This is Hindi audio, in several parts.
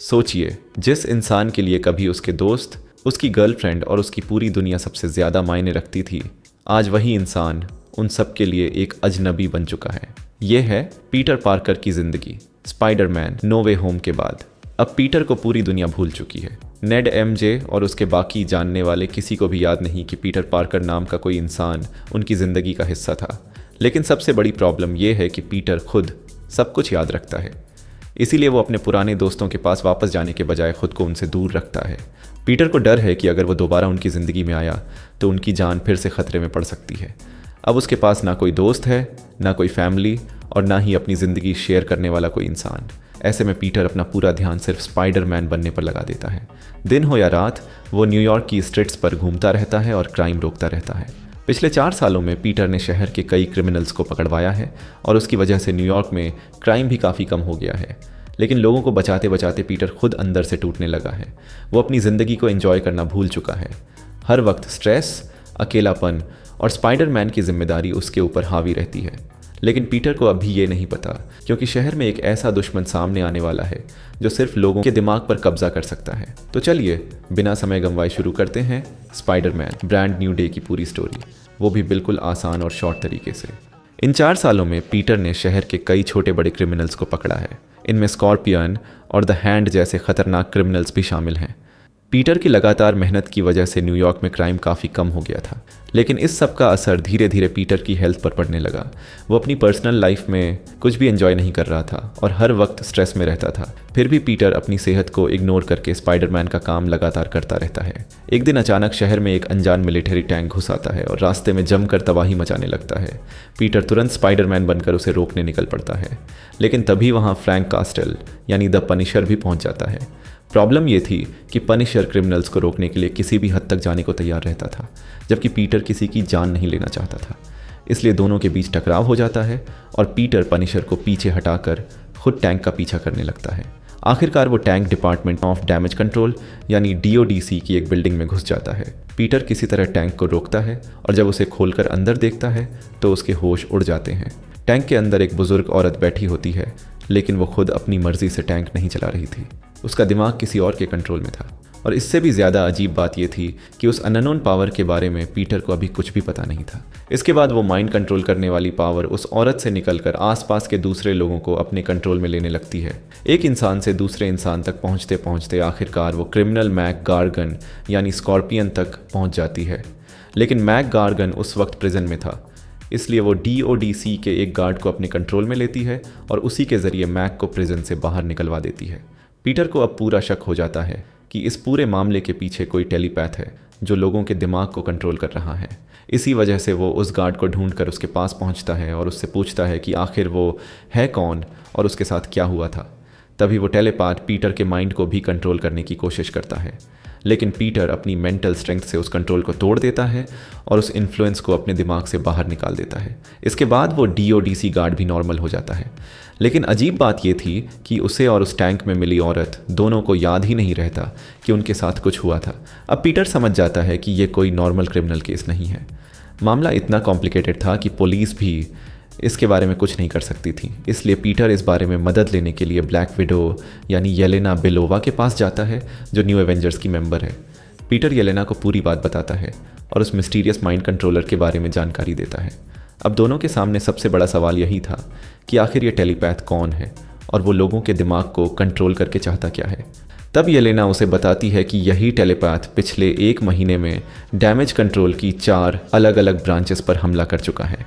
सोचिए, जिस इंसान के लिए कभी उसके दोस्त, उसकी गर्लफ्रेंड और उसकी पूरी दुनिया सबसे ज़्यादा मायने रखती थी, आज वही इंसान उन सब के लिए एक अजनबी बन चुका है। ये है पीटर पार्कर की ज़िंदगी स्पाइडरमैन नो वे होम के बाद। अब पीटर को पूरी दुनिया भूल चुकी है। नेड एमजे और उसके बाकी जानने वाले किसी को भी याद नहीं कि पीटर पार्कर नाम का कोई इंसान उनकी ज़िंदगी का हिस्सा था। लेकिन सबसे बड़ी प्रॉब्लम यह है कि पीटर खुद सब कुछ याद रखता है। इसीलिए वो अपने पुराने दोस्तों के पास वापस जाने के बजाय खुद को उनसे दूर रखता है। पीटर को डर है कि अगर वो दोबारा उनकी ज़िंदगी में आया तो उनकी जान फिर से ख़तरे में पड़ सकती है। अब उसके पास ना कोई दोस्त है, ना कोई फैमिली और ना ही अपनी ज़िंदगी शेयर करने वाला कोई इंसान। ऐसे में पीटर अपना पूरा ध्यान सिर्फ स्पाइडरमैन बनने पर लगा देता है। दिन हो या रात वो न्यूयॉर्क की स्ट्रीट्स पर घूमता रहता है और क्राइम रोकता रहता है। पिछले 4 सालों में पीटर ने शहर के कई क्रिमिनल्स को पकड़वाया है और उसकी वजह से न्यूयॉर्क में क्राइम भी काफ़ी कम हो गया है। लेकिन लोगों को बचाते बचाते पीटर खुद अंदर से टूटने लगा है। वो अपनी ज़िंदगी को एंजॉय करना भूल चुका है। हर वक्त स्ट्रेस, अकेलापन और स्पाइडरमैन की जिम्मेदारी उसके ऊपर हावी रहती है। लेकिन पीटर को अभी ये नहीं पता, क्योंकि शहर में एक ऐसा दुश्मन सामने आने वाला है जो सिर्फ लोगों के दिमाग पर कब्जा कर सकता है। तो चलिए बिना समय गंवाए शुरू करते हैं स्पाइडरमैन ब्रांड न्यू डे की पूरी स्टोरी, वो भी बिल्कुल आसान और शॉर्ट तरीके से। इन 4 सालों में पीटर ने शहर के कई छोटे बड़े क्रिमिनल्स को पकड़ा है। इनमें स्कॉर्पियन और द हैंड जैसे खतरनाक क्रिमिनल्स भी शामिल हैं। पीटर की लगातार मेहनत की वजह से न्यूयॉर्क में क्राइम काफ़ी कम हो गया था। लेकिन इस सब का असर धीरे धीरे पीटर की हेल्थ पर पड़ने लगा। वो अपनी पर्सनल लाइफ में कुछ भी एंजॉय नहीं कर रहा था और हर वक्त स्ट्रेस में रहता था। फिर भी पीटर अपनी सेहत को इग्नोर करके स्पाइडरमैन का काम लगातार करता रहता है। एक दिन अचानक शहर में एक अनजान मिलिट्री टैंक घुस आता है और रास्ते में जमकर तबाही मचाने लगता है। पीटर तुरंत स्पाइडरमैन बनकर उसे रोकने निकल पड़ता है। लेकिन तभी वहाँ फ्रैंक कास्टेल यानी द पनिशर भी पहुँच जाता है। प्रॉब्लम ये थी कि पनिशर क्रिमिनल्स को रोकने के लिए किसी भी हद तक जाने को तैयार रहता था, जबकि पीटर किसी की जान नहीं लेना चाहता था। इसलिए दोनों के बीच टकराव हो जाता है और पीटर पनिशर को पीछे हटाकर खुद टैंक का पीछा करने लगता है। आखिरकार वो tank department of damage control यानी DODC की एक बिल्डिंग में घुस जाता है। पीटर किसी तरह टैंक को रोकता है और जब उसे खोलकर अंदर देखता है तो उसके होश उड़ जाते हैं। टैंक के अंदर एक बुजुर्ग औरत बैठी होती है, लेकिन वो खुद अपनी मर्जी से टैंक नहीं चला रही थी। उसका दिमाग किसी और के कंट्रोल में था। और इससे भी ज़्यादा अजीब बात यह थी कि उस अननोन पावर के बारे में पीटर को अभी कुछ भी पता नहीं था। इसके बाद वो माइंड कंट्रोल करने वाली पावर उस औरत से निकलकर आसपास के दूसरे लोगों को अपने कंट्रोल में लेने लगती है। एक इंसान से दूसरे इंसान तक पहुंचते पहुंचते आखिरकार वो क्रिमिनल मैक गार्गन यानी स्कॉर्पियन तक पहुंच जाती है। लेकिन मैक गार्गन उस वक्त प्रिजन में था, इसलिए वो DODC के एक गार्ड को अपने कंट्रोल में लेती है और उसी के ज़रिए मैक को प्रिजन से बाहर निकलवा देती है। पीटर को अब पूरा शक हो जाता है कि इस पूरे मामले के पीछे कोई टेलीपैथ है जो लोगों के दिमाग को कंट्रोल कर रहा है। इसी वजह से वो उस गार्ड को ढूंढकर उसके पास पहुंचता है और उससे पूछता है कि आखिर वो है कौन और उसके साथ क्या हुआ था। तभी वो टेलीपैथ पीटर के माइंड को भी कंट्रोल करने की कोशिश करता है। लेकिन पीटर अपनी मेंटल स्ट्रेंथ से उस कंट्रोल को तोड़ देता है और उस इन्फ्लुएंस को अपने दिमाग से बाहर निकाल देता है। इसके बाद वो DODC गार्ड भी नॉर्मल हो जाता है। लेकिन अजीब बात यह थी कि उसे और उस टैंक में मिली औरत दोनों को याद ही नहीं रहता कि उनके साथ कुछ हुआ था। अब पीटर समझ जाता है कि ये कोई नॉर्मल क्रिमिनल केस नहीं है। मामला इतना कॉम्प्लिकेटेड था कि पुलिस भी इसके बारे में कुछ नहीं कर सकती थी। इसलिए पीटर इस बारे में मदद लेने के लिए ब्लैक विडो यानी येलेना बेलोवा के पास जाता है, जो न्यू एवेंजर्स की मेंबर है। पीटर येलेना को पूरी बात बताता है और उस मिस्टीरियस माइंड कंट्रोलर के बारे में जानकारी देता है। अब दोनों के सामने सबसे बड़ा सवाल यही था कि आखिर ये टेलीपैथ कौन है और वो लोगों के दिमाग को कंट्रोल करके चाहता क्या है। तब येलेना उसे बताती है कि यही टेलीपैथ पिछले 1 महीने में डैमेज कंट्रोल की 4 अलग अलग ब्रांचेस पर हमला कर चुका है।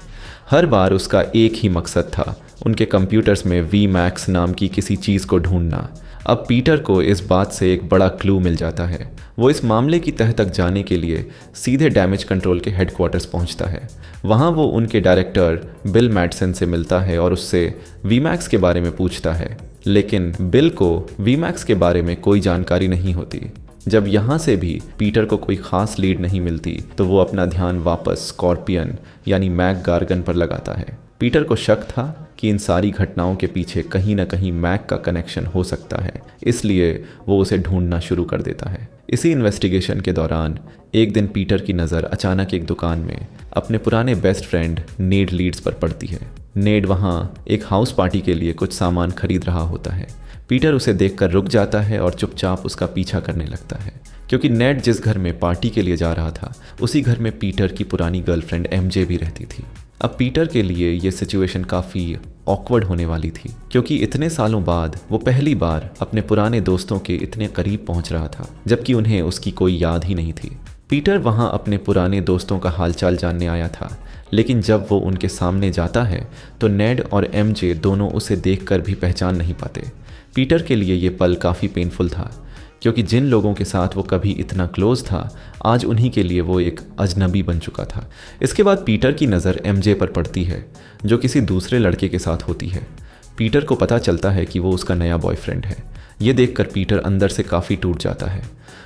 हर बार उसका एक ही मकसद था, उनके कंप्यूटर्स में VMAX नाम की किसी चीज़ को ढूंढना। अब पीटर को इस बात से एक बड़ा क्लू मिल जाता है। वो इस मामले की तह तक जाने के लिए सीधे डैमेज कंट्रोल के हेडक्वार्टर्स पहुंचता है। वहां वो उनके डायरेक्टर बिल मैडसन से मिलता है और उससे VMAX के बारे में पूछता है। लेकिन बिल को VMAX के बारे में कोई जानकारी नहीं होती। जब यहाँ से भी पीटर को कोई खास लीड नहीं मिलती तो वो अपना ध्यान वापस स्कॉर्पियन यानी मैक गार्गन पर लगाता है। पीटर को शक था कि इन सारी घटनाओं के पीछे कहीं ना कहीं मैक का कनेक्शन हो सकता है, इसलिए वो उसे ढूंढना शुरू कर देता है। इसी इन्वेस्टिगेशन के दौरान एक दिन पीटर की नज़र अचानक एक दुकान में अपने पुराने बेस्ट फ्रेंड नेड लीड्स पर पड़ती है। नेड वहाँ एक हाउस पार्टी के लिए कुछ सामान खरीद रहा होता है। पीटर उसे देखकर रुक जाता है और चुपचाप उसका पीछा करने लगता है, क्योंकि नेड जिस घर में पार्टी के लिए जा रहा था उसी घर में पीटर की पुरानी गर्लफ्रेंड एमजे भी रहती थी। अब पीटर के लिए ये सिचुएशन काफ़ी ऑकवर्ड होने वाली थी, क्योंकि इतने सालों बाद वो पहली बार अपने पुराने दोस्तों के इतने करीब पहुंच रहा था, जबकि उन्हें उसकी कोई याद ही नहीं थी। पीटर वहां अपने पुराने दोस्तों का हालचाल जानने आया था, लेकिन जब वो उनके सामने जाता है तो नेड और एमजे दोनों उसे देखकर भी पहचान नहीं पाते। पीटर के लिए ये पल काफ़ी पेनफुल था, क्योंकि जिन लोगों के साथ वो कभी इतना क्लोज था आज उन्हीं के लिए वो एक अजनबी बन चुका था। इसके बाद पीटर की नज़र एमजे पर पड़ती है, जो किसी दूसरे लड़के के साथ होती है। पीटर को पता चलता है कि वो उसका नया बॉयफ्रेंड है। ये देखकर पीटर अंदर से काफ़ी टूट जाता है।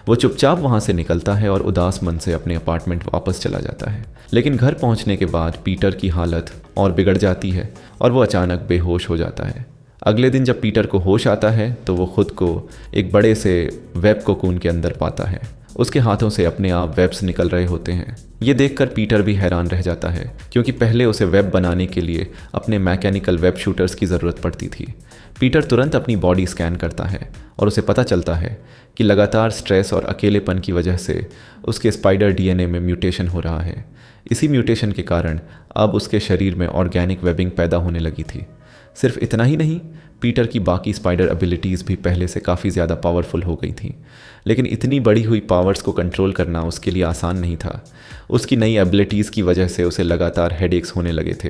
वो चुपचाप वहाँ से निकलता है और उदास मन से अपने अपार्टमेंट वापस चला जाता है। लेकिन घर पहुँचने के बाद पीटर की हालत और बिगड़ जाती है और वो अचानक बेहोश हो जाता है। अगले दिन जब पीटर को होश आता है तो वो खुद को एक बड़े से वेब कोकून के अंदर पाता है। उसके हाथों से अपने आप वेब्स निकल रहे होते हैं। ये देखकर पीटर भी हैरान रह जाता है, क्योंकि पहले उसे वेब बनाने के लिए अपने मैकेनिकल वेब शूटर्स की ज़रूरत पड़ती थी। पीटर तुरंत अपनी बॉडी स्कैन करता है और उसे पता चलता है कि लगातार स्ट्रेस और अकेलेपन की वजह से उसके स्पाइडर डीएनए में म्यूटेशन हो रहा है। इसी म्यूटेशन के कारण अब उसके शरीर में ऑर्गेनिक वेबिंग पैदा होने लगी थी। सिर्फ इतना ही नहीं, पीटर की बाकी स्पाइडर एबिलिटीज़ भी पहले से काफ़ी ज़्यादा पावरफुल हो गई थीं। लेकिन इतनी बढ़ी हुई पावर्स को कंट्रोल करना उसके लिए आसान नहीं था। उसकी नई एबिलिटीज़ की वजह से उसे लगातार हेडेक्स होने लगे थे।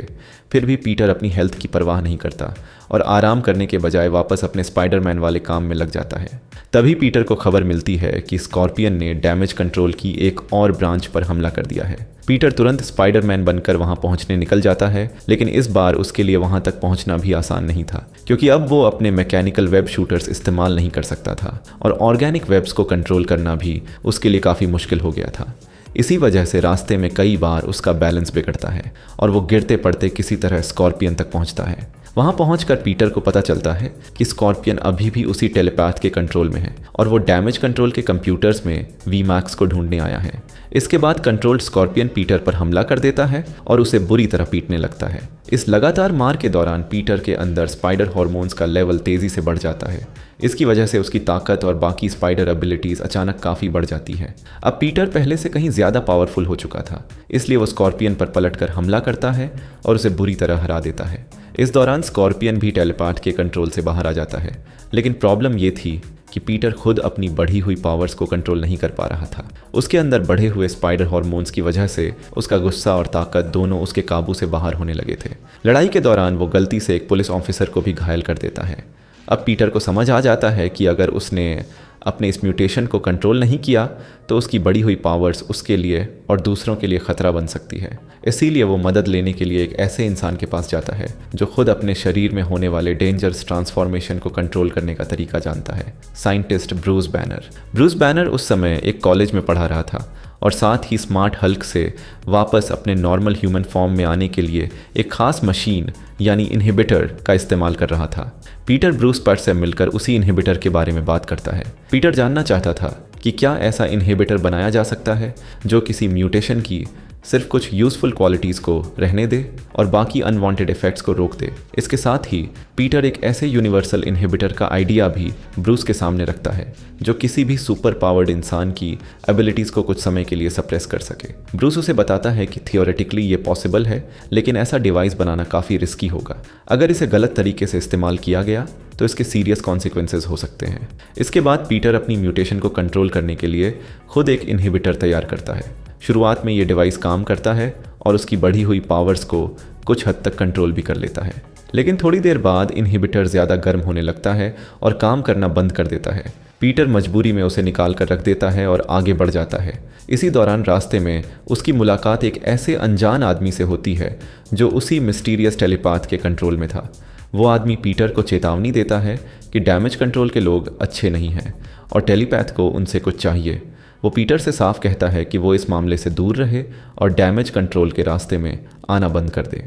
फिर भी पीटर अपनी हेल्थ की परवाह नहीं करता और आराम करने के बजाय वापस अपने स्पाइडरमैन वाले काम में लग जाता है। तभी पीटर को खबर मिलती है कि स्कॉर्पियन ने डैमेज कंट्रोल की एक और ब्रांच पर हमला कर दिया है। पीटर तुरंत स्पाइडरमैन बनकर वहां पहुंचने निकल जाता है, लेकिन इस बार उसके लिए वहां तक पहुंचना भी आसान नहीं था, क्योंकि अब वो अपने मैकेनिकल वेब शूटर्स इस्तेमाल नहीं कर सकता था और ऑर्गेनिक वेब्स को कंट्रोल करना भी उसके लिए काफ़ी मुश्किल हो गया था। इसी वजह से रास्ते में कई बार उसका बैलेंस बिगड़ता है और वो गिरते पड़ते किसी तरह स्कॉर्पियन तक पहुंचता है। वहां पहुंचकर पीटर को पता चलता है कि स्कॉर्पियन अभी भी उसी टेलीपैथ के कंट्रोल में है और वो डैमेज कंट्रोल के कंप्यूटर्स में वीमैक्स को ढूंढने आया है। इसके बाद कंट्रोल्ड स्कॉर्पियन पीटर पर हमला कर देता है और उसे बुरी तरह पीटने लगता है। इस लगातार मार के दौरान पीटर के अंदर स्पाइडर हार्मोन्स का लेवल तेज़ी से बढ़ जाता है। इसकी वजह से उसकी ताकत और बाकी स्पाइडर एबिलिटीज़ अचानक काफ़ी बढ़ जाती है। अब पीटर पहले से कहीं ज़्यादा पावरफुल हो चुका था, इसलिए वो स्कॉर्पियन पर पलटकर हमला करता है और उसे बुरी तरह हरा देता है। इस दौरान स्कॉर्पियन भी टेलीपैथ के कंट्रोल से बाहर आ जाता है, लेकिन प्रॉब्लम ये थी कि पीटर खुद अपनी बढ़ी हुई पावर्स को कंट्रोल नहीं कर पा रहा था। उसके अंदर बढ़े हुए स्पाइडर हार्मोन्स की वजह से उसका गुस्सा और ताकत दोनों उसके काबू से बाहर होने लगे थे। लड़ाई के दौरान वो गलती से एक पुलिस ऑफिसर को भी घायल कर देता है। अब पीटर को समझ आ जाता है कि अगर उसने अपने इस म्यूटेशन को कंट्रोल नहीं किया तो उसकी बढ़ी हुई पावर्स उसके लिए और दूसरों के लिए ख़तरा बन सकती है। इसीलिए वो मदद लेने के लिए एक ऐसे इंसान के पास जाता है जो खुद अपने शरीर में होने वाले डेंजरस ट्रांसफॉर्मेशन को कंट्रोल करने का तरीका जानता है, scientist Bruce banner. Bruce banner उस समय एक कॉलेज में पढ़ा रहा था और साथ ही स्मार्ट हल्क से वापस अपने नॉर्मल ह्यूमन फॉर्म में आने के लिए एक खास मशीन यानी इनहिबिटर का इस्तेमाल कर रहा था। पीटर ब्रूस पर से मिलकर उसी इनहिबिटर के बारे में बात करता है। पीटर जानना चाहता था कि क्या ऐसा इनहिबिटर बनाया जा सकता है जो किसी म्यूटेशन की सिर्फ कुछ यूज़फुल क्वालिटीज़ को रहने दे और बाकी अनवांटेड इफ़ेक्ट्स को रोक दे। इसके साथ ही पीटर एक ऐसे यूनिवर्सल इनहिबिटर का आइडिया भी ब्रूस के सामने रखता है जो किसी भी सुपर पावर्ड इंसान की एबिलिटीज़ को कुछ समय के लिए सप्रेस कर सके। ब्रूस उसे बताता है कि थियोरेटिकली ये पॉसिबल है, लेकिन ऐसा डिवाइस बनाना काफ़ी रिस्की होगा। अगर इसे गलत तरीके से इस्तेमाल किया गया तो इसके सीरियस कॉन्सिक्वेंसेस हो सकते हैं। इसके बाद पीटर अपनी म्यूटेशन को कंट्रोल करने के लिए खुद एक इनहिबिटर तैयार करता है। शुरुआत में ये डिवाइस काम करता है और उसकी बढ़ी हुई पावर्स को कुछ हद तक कंट्रोल भी कर लेता है, लेकिन थोड़ी देर बाद इनहिबिटर ज़्यादा गर्म होने लगता है और काम करना बंद कर देता है। पीटर मजबूरी में उसे निकाल कर रख देता है और आगे बढ़ जाता है। इसी दौरान रास्ते में उसकी मुलाकात एक ऐसे अनजान आदमी से होती है जो उसी मिस्टीरियस टेलीपैथ के कंट्रोल में था। वो आदमी पीटर को चेतावनी देता है कि डैमेज कंट्रोल के लोग अच्छे नहीं हैं और टेलीपैथ को उनसे कुछ चाहिए। वो पीटर से साफ कहता है कि वो इस मामले से दूर रहे और डैमेज कंट्रोल के रास्ते में आना बंद कर दे,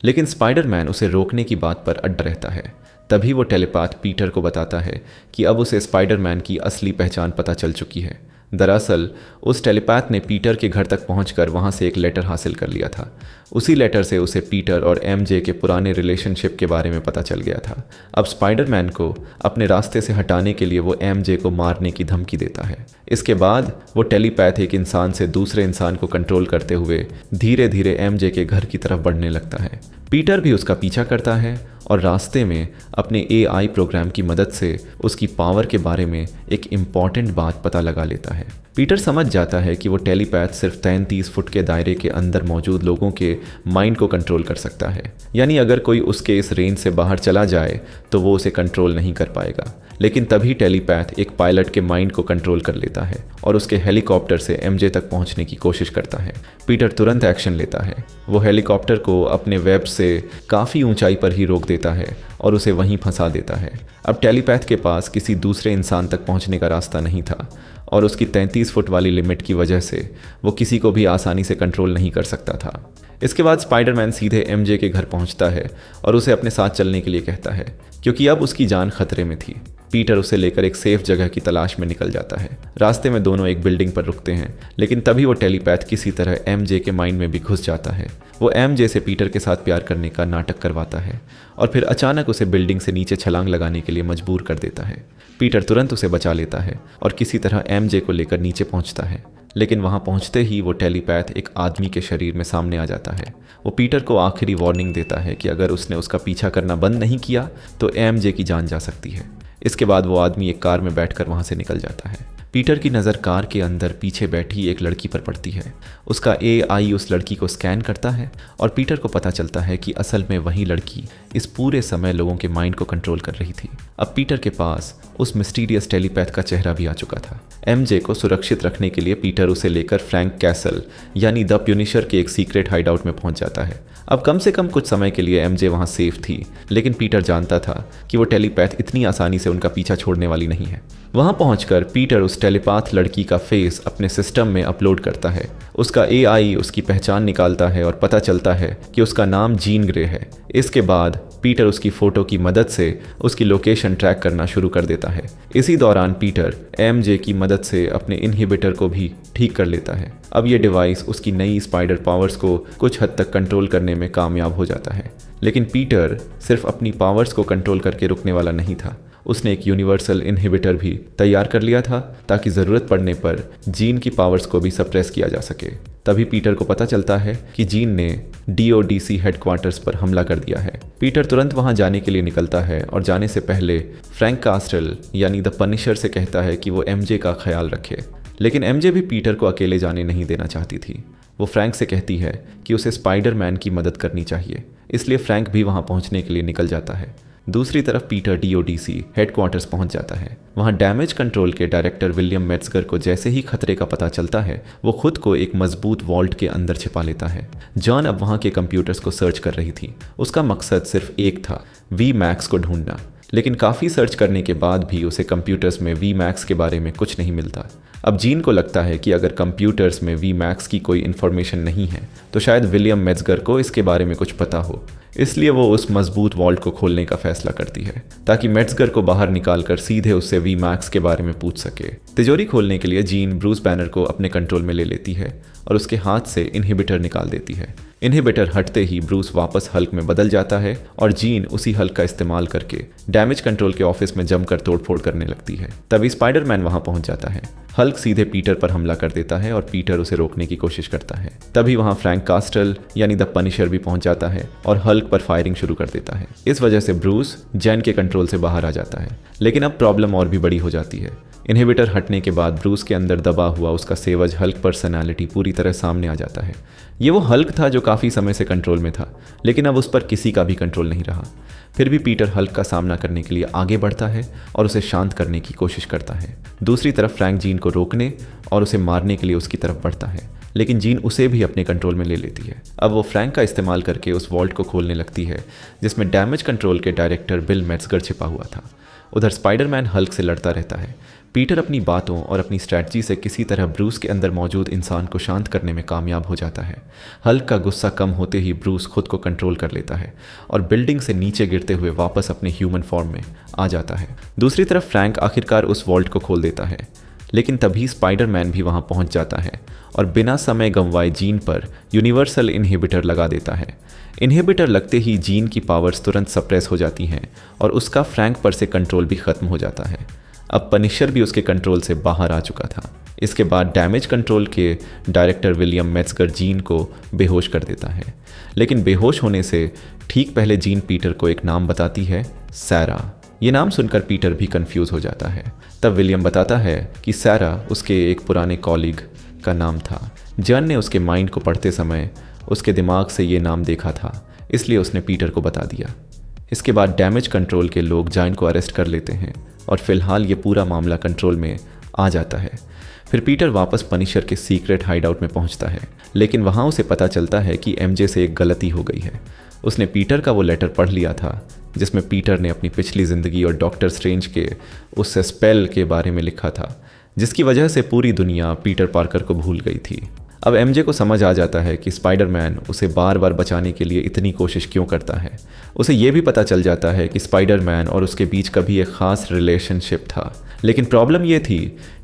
लेकिन स्पाइडरमैन उसे रोकने की बात पर अड़ा रहता है। तभी वो टेलीपैथ पीटर को बताता है कि अब उसे स्पाइडरमैन की असली पहचान पता चल चुकी है। दरअसल उस टेलीपैथ ने पीटर के घर तक पहुंचकर वहां से एक लेटर हासिल कर लिया था। उसी लेटर से उसे पीटर और एमजे के पुराने रिलेशनशिप के बारे में पता चल गया था। अब स्पाइडरमैन को अपने रास्ते से हटाने के लिए वो एमजे को मारने की धमकी देता है। इसके बाद वो टेलीपैथ एक इंसान से दूसरे इंसान को कंट्रोल करते हुए धीरे धीरे एमजे के घर की तरफ बढ़ने लगता है। पीटर भी उसका पीछा करता है और रास्ते में अपने एआई प्रोग्राम की मदद से उसकी पावर के बारे में एक इम्पॉर्टेंट बात पता लगा लेता है। पीटर समझ जाता है कि वो टेलीपैथ सिर्फ 33 फुट के दायरे के अंदर मौजूद लोगों के माइंड को कंट्रोल कर सकता है, यानी अगर कोई उसके इस रेंज से बाहर चला जाए तो वो उसे कंट्रोल नहीं कर पाएगा। लेकिन तभी टेलीपैथ एक पायलट के माइंड को कंट्रोल कर लेता है और उसके हेलीकॉप्टर से एमजे तक पहुंचने की कोशिश करता है। पीटर तुरंत एक्शन लेता है। वो हेलीकॉप्टर को अपने वेब से काफ़ी ऊंचाई पर ही रोक देता है और उसे वहीं फंसा देता है। अब टेलीपैथ के पास किसी दूसरे इंसान तक पहुंचने का रास्ता नहीं था और उसकी 33 फुट वाली लिमिट की वजह से वो किसी को भी आसानी से कंट्रोल नहीं कर सकता था। इसके बाद स्पाइडरमैन सीधे एमजे के घर पहुंचता है और उसे अपने साथ चलने के लिए कहता है, क्योंकि अब उसकी जान खतरे में थी। पीटर उसे लेकर एक सेफ जगह की तलाश में निकल जाता है। रास्ते में दोनों एक बिल्डिंग पर रुकते हैं, लेकिन तभी वो टेलीपैथ किसी तरह एमजे के माइंड में भी घुस जाता है। वो एमजे से पीटर के साथ प्यार करने का नाटक करवाता है और फिर अचानक उसे बिल्डिंग से नीचे छलांग लगाने के लिए मजबूर कर देता है। पीटर तुरंत उसे बचा लेता है और किसी तरह एमजे को लेकर नीचे पहुंचता है, लेकिन वहां पहुंचते ही वो टेलीपैथ एक आदमी के शरीर में सामने आ जाता है। वो पीटर को आखिरी वार्निंग देता है कि अगर उसने उसका पीछा करना बंद नहीं किया तो एमजे की जान जा सकती है। इसके बाद वो आदमी एक कार में बैठकर वहां से निकल जाता है। पीटर की नज़र कार के अंदर पीछे बैठी एक लड़की पर पड़ती है। उसका एआई उस लड़की को स्कैन करता है और पीटर को पता चलता है कि असल में वही लड़की इस पूरे समय लोगों के माइंड को कंट्रोल कर रही थी। अब पीटर के पास उस मिस्टीरियस टेलीपैथ का चेहरा भी आ चुका था। एमजे को सुरक्षित रखने के लिए पीटर उसे लेकर फ्रैंक कैसल यानी द प्यूनिशर के एक सीक्रेट हाइडआउट में पहुंच जाता है। अब कम से कम कुछ समय के लिए एमजे वहां सेफ थी, लेकिन पीटर जानता था कि वो टेलीपैथ इतनी आसानी से उनका पीछा छोड़ने वाली नहीं है। वहां पहुंचकर पीटर उस टेलीपैथ लड़की का फेस अपने सिस्टम में अपलोड करता है। उसका एआई उसकी पहचान निकालता है और पता चलता है कि उसका नाम जीन ग्रे है। इसके बाद पीटर उसकी फ़ोटो की मदद से उसकी लोकेशन ट्रैक करना शुरू कर देता है। इसी दौरान पीटर एमजे की मदद से अपने इनहिबिटर को भी ठीक कर लेता है। अब ये डिवाइस उसकी नई स्पाइडर पावर्स को कुछ हद तक कंट्रोल करने में कामयाब हो जाता है। लेकिन पीटर सिर्फ अपनी पावर्स को कंट्रोल करके रुकने वाला नहीं था। उसने एक यूनिवर्सल इनहिबिटर भी तैयार कर लिया था ताकि ज़रूरत पड़ने पर जीन की पावर्स को भी सप्रेस किया जा सके। तभी पीटर को पता चलता है कि जीन ने डीओडीसी हेडक्वार्टर्स पर हमला कर दिया है। पीटर तुरंत वहां जाने के लिए निकलता है और जाने से पहले फ्रैंक कास्टल यानी द पनिशर से कहता है कि वो एमजे का ख्याल रखे। लेकिन एमजे भी पीटर को अकेले जाने नहीं देना चाहती थी। वो फ्रैंक से कहती है कि उसे स्पाइडरमैन की मदद करनी चाहिए, इसलिए फ्रैंक भी वहां पहुंचने के लिए निकल जाता है। दूसरी तरफ पीटर डीओडीसी हेडक्वार्टर्स पहुंच जाता है। वहां डैमेज कंट्रोल के डायरेक्टर विलियम मेट्जगर को जैसे ही खतरे का पता चलता है, वो खुद को एक मजबूत वॉल्ट के अंदर छिपा लेता है। जॉन अब वहां के कंप्यूटर्स को सर्च कर रही थी। उसका मकसद सिर्फ एक था, वी मैक्स को ढूंढना। लेकिन काफ़ी सर्च करने के बाद भी उसे कंप्यूटर्स में वी मैक्स के बारे में कुछ नहीं मिलता। अब जीन को लगता है कि अगर कंप्यूटर्स में वी मैक्स की कोई इन्फॉर्मेशन नहीं है तो शायद विलियम मेट्जगर को इसके बारे में कुछ पता हो। इसलिए वो उस मजबूत वॉल्ट को खोलने का फैसला करती है ताकि मेट्जगर को बाहर निकालकर सीधे उससे वी मैक्स के बारे में पूछ सके। तिजोरी खोलने के लिए जीन ब्रूस बैनर को अपने कंट्रोल में ले लेती है और उसके हाथ से इनहिबिटर निकाल देती है। इनहिबिटर हटते ही ब्रूस वापस हल्क में बदल जाता है और जीन उसी हल्क का इस्तेमाल करके डैमेज कंट्रोल के ऑफिस में जमकर तोड़फोड़ करने लगती है। तभी स्पाइडरमैन वहां पहुंच जाता है। हल्क सीधे पीटर पर हमला कर देता है और पीटर उसे रोकने की कोशिश करता है। तभी वहां फ्रैंक कास्टल यानी द पनिशर भी पहुंच जाता है और हल्क पर फायरिंग शुरू कर देता है। इस वजह से ब्रूस जैन के कंट्रोल से बाहर आ जाता है। लेकिन अब प्रॉब्लम और भी बड़ी हो जाती है। इनहिबिटर हटने के बाद ब्रूस के अंदर दबा हुआ उसका सेवज हल्क पर्सनालिटी पूरी तरह सामने आ जाता है। ये वो हल्क था जो काफ़ी समय से कंट्रोल में था, लेकिन अब उस पर किसी का भी कंट्रोल नहीं रहा। फिर भी पीटर हल्क का सामना करने के लिए आगे बढ़ता है और उसे शांत करने की कोशिश करता है। दूसरी तरफ फ्रैंक जीन को रोकने और उसे मारने के लिए उसकी तरफ बढ़ता है, लेकिन जीन उसे भी अपने कंट्रोल में ले लेती है। अब वो फ्रैंक का इस्तेमाल करके उस वॉल्ट को खोलने लगती है जिसमें डैमेज कंट्रोल के डायरेक्टर बिल मेट्जगर छिपा हुआ था। उधर स्पाइडरमैन हल्क से लड़ता रहता है। पीटर अपनी बातों और अपनी स्ट्रैटेजी से किसी तरह ब्रूस के अंदर मौजूद इंसान को शांत करने में कामयाब हो जाता है। हल्क का गुस्सा कम होते ही ब्रूस खुद को कंट्रोल कर लेता है और बिल्डिंग से नीचे गिरते हुए वापस अपने ह्यूमन फॉर्म में आ जाता है। दूसरी तरफ फ्रैंक आखिरकार उस वॉल्ट को खोल देता है, लेकिन तभी स्पाइडरमैन भी वहां पहुंच जाता है और बिना समय गंवाए जीन पर यूनिवर्सल इनहिबिटर लगा देता है। इनहिबिटर लगते ही जीन की पावर्स तुरंत सप्रेस हो जाती हैं और उसका फ्रैंक पर से कंट्रोल भी खत्म हो जाता है। अब पनिशर भी उसके कंट्रोल से बाहर आ चुका था। इसके बाद डैमेज कंट्रोल के डायरेक्टर विलियम मेट्जगर जीन को बेहोश कर देता है, लेकिन बेहोश होने से ठीक पहले जीन पीटर को एक नाम बताती है, सैरा। ये नाम सुनकर पीटर भी कंफ्यूज हो जाता है। तब विलियम बताता है कि सैरा उसके एक पुराने कॉलीग का नाम था। जॉन ने उसके माइंड को पढ़ते समय उसके दिमाग से ये नाम देखा था, इसलिए उसने पीटर को बता दिया। इसके बाद डैमेज कंट्रोल के लोग जॉन को अरेस्ट कर लेते हैं और फिलहाल ये पूरा मामला कंट्रोल में आ जाता है। फिर पीटर वापस पनिशर के सीक्रेट हाइडआउट में पहुंचता है, लेकिन वहां उसे पता चलता है कि एमजे से एक गलती हो गई है। उसने पीटर का वो लेटर पढ़ लिया था जिसमें पीटर ने अपनी पिछली ज़िंदगी और डॉक्टर स्ट्रेंज के उस स्पेल के बारे में लिखा था, जिसकी वजह से पूरी दुनिया पीटर पार्कर को भूल गई थी। अब एमजे को समझ आ जाता है कि स्पाइडरमैन उसे बार बार बचाने के लिए इतनी कोशिश क्यों करता है। उसे ये भी पता चल जाता है कि स्पाइडरमैन और उसके बीच कभी एक ख़ास रिलेशनशिप था, लेकिन प्रॉब्लम ये थी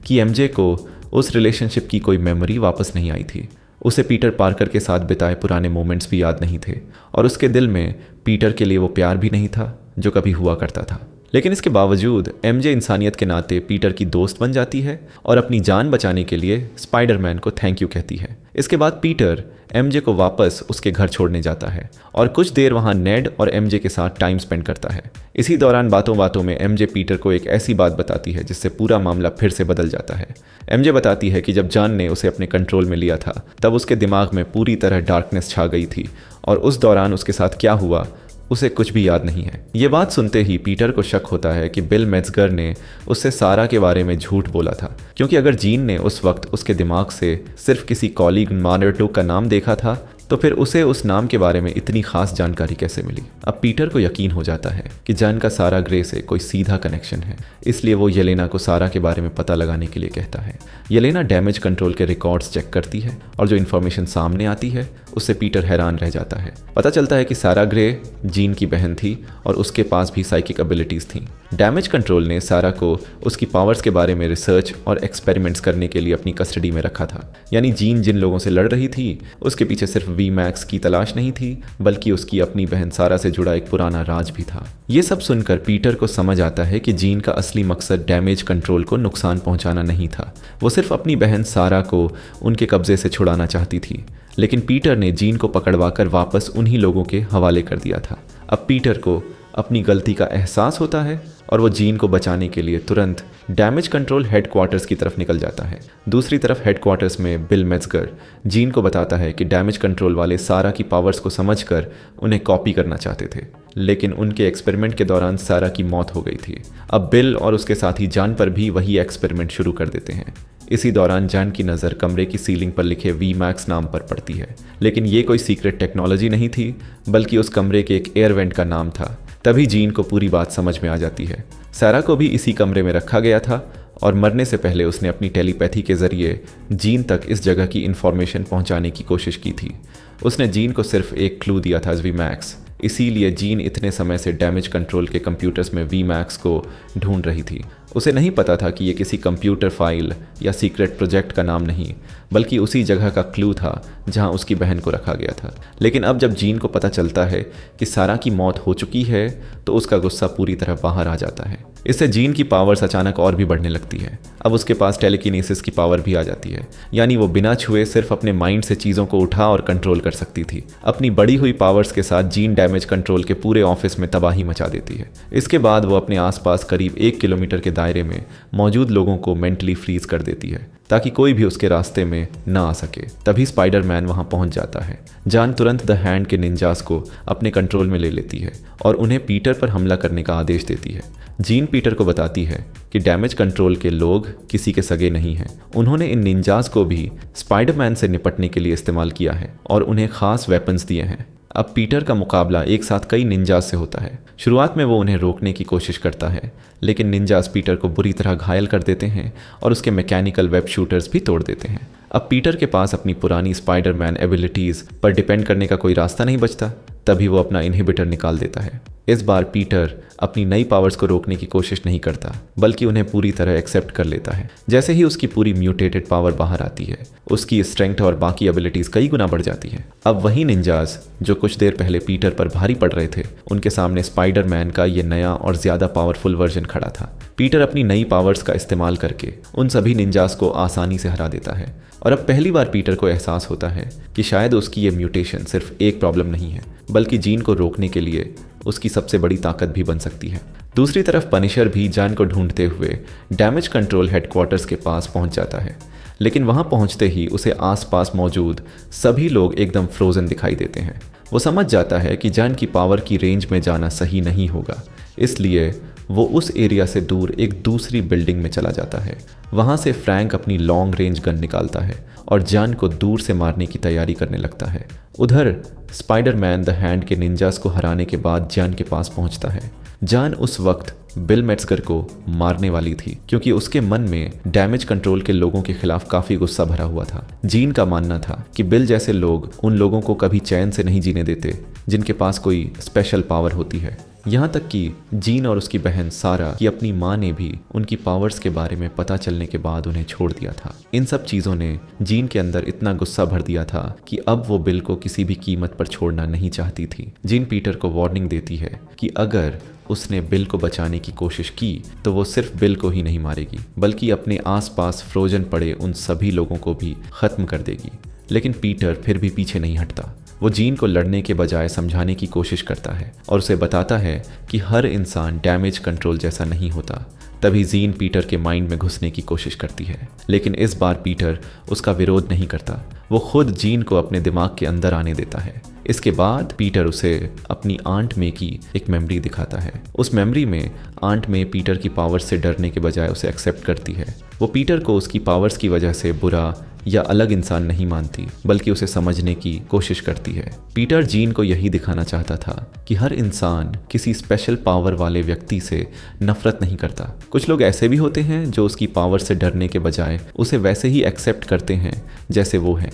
कि एमजे को उस रिलेशनशिप की कोई मेमोरी वापस नहीं आई थी। उसे पीटर पार्कर के साथ बिताए पुराने मोमेंट्स भी याद नहीं थे और उसके दिल में पीटर के लिए वो प्यार भी नहीं था जो कभी हुआ करता था। लेकिन इसके बावजूद एमजे इंसानियत के नाते पीटर की दोस्त बन जाती है और अपनी जान बचाने के लिए स्पाइडरमैन को थैंक यू कहती है। इसके बाद पीटर एमजे को वापस उसके घर छोड़ने जाता है और कुछ देर वहां नेड और एमजे के साथ टाइम स्पेंड करता है। इसी दौरान बातों बातों में एमजे पीटर को एक ऐसी बात बताती है जिससे पूरा मामला फिर से बदल जाता है। एमजे बताती है कि जब जॉन ने उसे अपने कंट्रोल में लिया था तब उसके दिमाग में पूरी तरह डार्कनेस छा गई थी और उस दौरान उसके साथ क्या हुआ उसे कुछ भी याद नहीं है। ये बात सुनते ही पीटर को शक होता है कि बिल मेट्जगर ने उससे सारा के बारे में झूठ बोला था, क्योंकि अगर जीन ने उस वक्त उसके दिमाग से सिर्फ किसी कॉलीग मार्डर का नाम देखा था तो फिर उसे उस नाम के बारे में इतनी खास जानकारी कैसे मिली। अब पीटर को यकीन हो जाता है कि जॉन का सारा ग्रे से कोई सीधा कनेक्शन है, इसलिए वो येलेना को सारा के बारे में पता लगाने के लिए कहता है। येलेना डैमेज कंट्रोल के रिकॉर्ड्स चेक करती है और जो इन्फॉर्मेशन सामने आती है उससे पीटर हैरान रह जाता है। पता चलता है कि सारा ग्रे जीन की बहन थी और उसके पास भी साइकिक एबिलिटीज़ थी। डैमेज कंट्रोल ने सारा को उसकी पावर्स के बारे में रिसर्च और एक्सपेरिमेंट्स करने के लिए अपनी कस्टडी में रखा था। यानी जीन जिन लोगों से लड़ रही थी उसके पीछे सिर्फ वी मैक्स की तलाश नहीं थी, बल्कि उसकी अपनी बहन सारा से जुड़ा एक पुराना राज भी था। ये सब सुनकर पीटर को समझ आता है कि जीन का असली मकसद डैमेज कंट्रोल को नुकसान पहुंचाना नहीं था। वो सिर्फ अपनी बहन सारा को उनके कब्जे से छुड़ाना चाहती थी, लेकिन पीटर ने जीन को पकड़वाकर वापस उन्हीं लोगों के हवाले कर दिया था। अब पीटर को अपनी गलती का एहसास होता है और वो जीन को बचाने के लिए तुरंत डैमेज कंट्रोल हेडक्वार्टर्स की तरफ निकल जाता है। दूसरी तरफ हेडक्वार्टर्स में बिल मेट्जगर जीन को बताता है कि डैमेज कंट्रोल वाले सारा की पावर्स को समझकर उन्हें कॉपी करना चाहते थे, लेकिन उनके एक्सपेरिमेंट के दौरान सारा की मौत हो गई थी। अब बिल और उसके साथी जॉन पर भी वही एक्सपेरिमेंट शुरू कर देते हैं। इसी दौरान जॉन की नज़र कमरे की सीलिंग पर लिखे वी मैक्स नाम पर पड़ती है, लेकिन ये कोई सीक्रेट टेक्नोलॉजी नहीं थी, बल्कि उस कमरे के एक एयर वेंट का नाम था। तभी जीन को पूरी बात समझ में आ जाती है। सारा को भी इसी कमरे में रखा गया था और मरने से पहले उसने अपनी टेलीपैथी के जरिए जीन तक इस जगह की इंफॉर्मेशन पहुंचाने की कोशिश की थी। उसने जीन को सिर्फ एक क्लू दिया था, वी मैक्स। इसीलिए जीन इतने समय से डैमेज कंट्रोल के कंप्यूटर्स में वी मैक्स को ढूंढ रही थी। उसे नहीं पता था कि ये किसी कंप्यूटर फाइल या सीक्रेट प्रोजेक्ट का नाम नहीं, बल्कि उसी जगह का क्लू था जहां उसकी बहन को रखा गया था। लेकिन अब जब जीन को पता चलता है कि सारा की मौत हो चुकी है तो उसका गुस्सा पूरी तरह बाहर आ जाता है। इससे जीन की पावर्स अचानक और भी बढ़ने लगती है। अब उसके पास टेलीकिनेसिस की पावर भी आ जाती है, यानी वो बिना छुए सिर्फ अपने माइंड से चीज़ों को उठा और कंट्रोल कर सकती थी। अपनी बढ़ी हुई पावर्स के साथ जीन डैमेज कंट्रोल के पूरे ऑफिस में तबाही मचा देती है। इसके बाद वो अपने आसपास करीब 1 किलोमीटर के दायरे में मौजूद लोगों को मेंटली फ्रीज कर देती है ताकि कोई भी उसके रास्ते में ना आ सके। तभी स्पाइडरमैन वहां पहुंच जाता है। जॉन तुरंत द हैंड के निंजास को अपने कंट्रोल में ले लेती है और उन्हें पीटर पर हमला करने का आदेश देती है। जीन पीटर को बताती है कि डैमेज कंट्रोल के लोग किसी के सगे नहीं हैं। उन्होंने इन निंजास को भी स्पाइडरमैन से निपटने के लिए इस्तेमाल किया है और उन्हें खास वेपन्स दिए हैं। अब पीटर का मुकाबला एक साथ कई निंजास से होता है। शुरुआत में वो उन्हें रोकने की कोशिश करता है, लेकिन निंजास पीटर को बुरी तरह घायल कर देते हैं और उसके मैकेनिकल वेब शूटर्स भी तोड़ देते हैं। अब पीटर के पास अपनी पुरानी स्पाइडरमैन एबिलिटीज़ पर डिपेंड करने का कोई रास्ता नहीं बचता। तभी वो अपना इनहिबिटर निकाल देता है। इस बार पीटर अपनी नई पावर्स को रोकने की कोशिश नहीं करता, बल्कि उन्हें पूरी तरह एक्सेप्ट कर लेता है। जैसे ही उसकी पूरी म्यूटेटेड पावर बाहर आती है, उसकी स्ट्रेंथ और बाकी एबिलिटीज कई गुना बढ़ जाती है। अब वही निंजास जो कुछ देर पहले पीटर पर भारी पड़ रहे थे, उनके सामने स्पाइडरमैन का ये नया और ज्यादा पावरफुल वर्जन खड़ा था। पीटर अपनी नई पावर्स का इस्तेमाल करके उन सभी निंजास को आसानी से हरा देता है। और अब पहली बार पीटर को एहसास होता है कि शायद उसकी ये म्यूटेशन सिर्फ एक प्रॉब्लम नहीं है, बल्कि जीन को रोकने के लिए उसकी सबसे बड़ी ताकत भी बन सकती है। दूसरी तरफ पनिशर भी जान को ढूंढते हुए डैमेज कंट्रोल हेडक्वार्टर्स के पास पहुंच जाता है, लेकिन वहां पहुंचते ही उसे आसपास मौजूद सभी लोग एकदम फ्रोजन दिखाई देते हैं। वो समझ जाता है कि जान की पावर की रेंज में जाना सही नहीं होगा, इसलिए वो उस एरिया से दूर एक दूसरी बिल्डिंग में चला जाता है। वहाँ से फ्रैंक अपनी लॉन्ग रेंज गन निकालता है और जान को दूर से मारने की तैयारी करने लगता है। उधर स्पाइडरमैन द हैंड के निंजास को हराने के बाद जान के पास पहुँचता है। जान उस वक्त बिल मेट्जगर को मारने वाली थी, क्योंकि उसके मन में डैमेज कंट्रोल के लोगों के खिलाफ काफ़ी गुस्सा भरा हुआ था। जीन का मानना था कि बिल जैसे लोग उन लोगों को कभी चैन से नहीं जीने देते जिनके पास कोई स्पेशल पावर होती है। यहाँ तक कि जीन और उसकी बहन सारा की अपनी माँ ने भी उनकी पावर्स के बारे में पता चलने के बाद उन्हें छोड़ दिया था। इन सब चीज़ों ने जीन के अंदर इतना गुस्सा भर दिया था कि अब वो बिल को किसी भी कीमत पर छोड़ना नहीं चाहती थी। जीन पीटर को वार्निंग देती है कि अगर उसने बिल को बचाने की कोशिश की तो वो सिर्फ बिल को ही नहीं मारेगी, बल्कि अपने आसपास फ्रोजन पड़े उन सभी लोगों को भी ख़त्म कर देगी। लेकिन पीटर फिर भी पीछे नहीं हटता। वो जीन को लड़ने के बजाय समझाने की कोशिश करता है और उसे बताता है कि हर इंसान डैमेज कंट्रोल जैसा नहीं होता। तभी जीन पीटर के माइंड में घुसने की कोशिश करती है, लेकिन इस बार पीटर उसका विरोध नहीं करता। वो खुद जीन को अपने दिमाग के अंदर आने देता है। इसके बाद पीटर उसे अपनी आंट मे की एक मेमोरी दिखाता है। उस मेमोरी में आंट मे पीटर की पावर्स से डरने के बजाय उसे एक्सेप्ट करती है। वो पीटर को उसकी पावर्स की वजह से बुरा या अलग इंसान नहीं मानती, बल्कि उसे समझने की कोशिश करती है। पीटर जीन को यही दिखाना चाहता था कि हर इंसान किसी स्पेशल पावर वाले व्यक्ति से नफरत नहीं करता। कुछ लोग ऐसे भी होते हैं जो उसकी पावर से डरने के बजाय उसे वैसे ही एक्सेप्ट करते हैं जैसे वो है।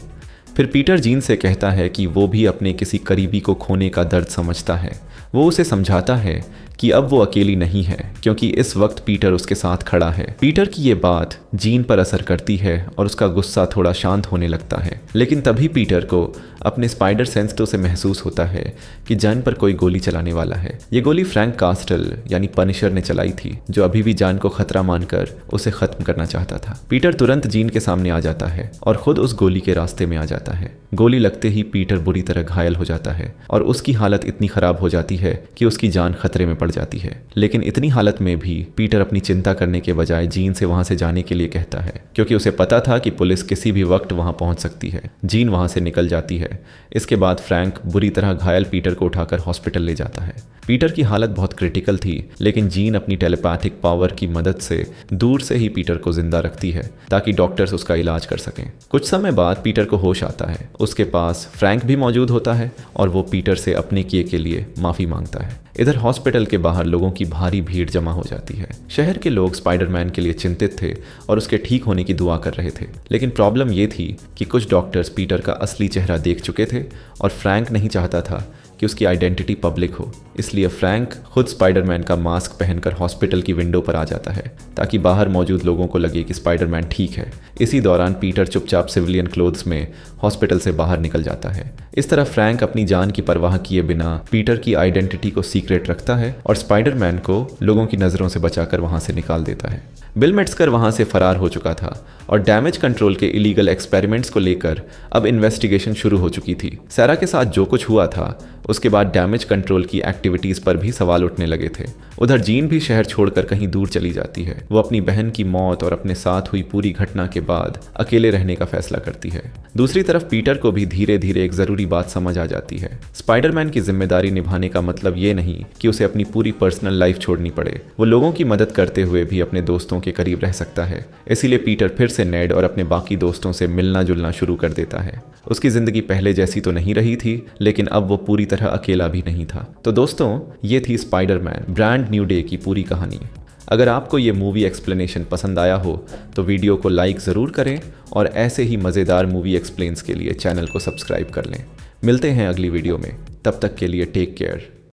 फिर पीटर जीन से कहता है कि वो भी अपने किसी करीबी को खोने का दर्द समझता है। वो उसे समझाता है कि अब वो अकेली नहीं है, क्योंकि इस वक्त पीटर उसके साथ खड़ा है। पीटर की ये बात जीन पर असर करती है और उसका गुस्सा थोड़ा शांत होने लगता है। लेकिन तभी पीटर को अपने स्पाइडर सेंसिटिव से महसूस होता है कि जान पर कोई गोली चलाने वाला है। ये गोली फ्रैंक कास्टल यानी पनिशर ने चलाई थी, जो अभी भी जान को खतरा मानकर उसे खत्म करना चाहता था। पीटर तुरंत जीन के सामने आ जाता है और खुद उस गोली के रास्ते में आ जाता है। गोली लगते ही पीटर बुरी तरह घायल हो जाता है और उसकी हालत इतनी खराब हो जाती है कि उसकी जान खतरे में पड़ जाती है। लेकिन इतनी हालत में भी पीटर अपनी चिंता करने के बजाय जीन से वहां से जाने के लिए कहता है, क्योंकि उसे पता था कि पुलिस किसी भी वक्त वहां पहुंच सकती है। जीन वहां से निकल जाती है। इसके बाद फ्रैंक बुरी तरह घायल पीटर को उठाकर हॉस्पिटल ले जाता है। पीटर की हालत बहुत क्रिटिकल थी, लेकिन जीन अपनी टेलीपैथिक पावर की मदद से दूर से ही पीटर को जिंदा रखती है ताकि डॉक्टर्स उसका इलाज कर सकें। कुछ समय बाद पीटर को होश आता है। उसके पास फ्रैंक भी मौजूद होता है और वो पीटर से अपने किए के लिए माफी मांगता है। इधर हॉस्पिटल के बाहर लोगों की भारी भीड़ जमा हो जाती है। शहर के लोग स्पाइडरमैन के लिए चिंतित थे और उसके ठीक होने की दुआ कर रहे थे। लेकिन प्रॉब्लम ये थी कि कुछ डॉक्टर्स पीटर का असली चेहरा देख चुके थे और फ्रैंक नहीं चाहता था कि उसकी आइडेंटिटी पब्लिक हो। इसलिए फ्रैंक खुद स्पाइडरमैन का मास्क पहनकर हॉस्पिटल की विंडो पर आ जाता है ताकि बाहर मौजूद लोगों को लगे कि स्पाइडरमैन ठीक है। इसी दौरान पीटर चुपचाप सिविलियन क्लोथ्स में हॉस्पिटल से बाहर निकल जाता है। इस तरह फ्रैंक अपनी जान की परवाह किए बिना पीटर की आइडेंटिटी को सीक्रेट रखता है और स्पाइडरमैन को लोगों की नज़रों से बचाकर वहां से निकाल देता है। बिल मेट्जगर वहां से फरार हो चुका था और डैमेज कंट्रोल के इलीगल एक्सपेरिमेंट्स को लेकर अब इन्वेस्टिगेशन शुरू हो चुकी थी। सारा के साथ जो कुछ हुआ था उसके बाद डैमेज कंट्रोल की एक्टिविटीज पर भी सवाल उठने लगे थे। उधर जीन भी शहर छोड़कर कहीं दूर चली जाती है। वो अपनी बहन की मौत और अपने साथ हुई पूरी घटना के बाद अकेले रहने का फैसला करती है। दूसरी तरफ पीटर को भी धीरे धीरे एक जरूरी बात समझ आ जाती है। स्पाइडरमैन की जिम्मेदारी निभाने का मतलब ये नहीं कि उसे अपनी पूरी पर्सनल लाइफ छोड़नी पड़े। वो लोगों की मदद करते हुए भी अपने दोस्तों के करीब रह सकता है। इसीलिए पीटर फिर से नेड और अपने बाकी दोस्तों से मिलना जुलना शुरू कर देता है। उसकी जिंदगी पहले जैसी तो नहीं रही थी, लेकिन अब वो पूरी तरह अकेला भी नहीं था। तो दोस्तों, ये थी स्पाइडरमैन ब्रांड न्यू डे की पूरी कहानी। अगर आपको ये मूवी एक्सप्लेनेशन पसंद आया हो तो वीडियो को लाइक ज़रूर करें और ऐसे ही मज़ेदार मूवी एक्सप्लेन्स के लिए चैनल को सब्सक्राइब कर लें। मिलते हैं अगली वीडियो में, तब तक के लिए टेक केयर।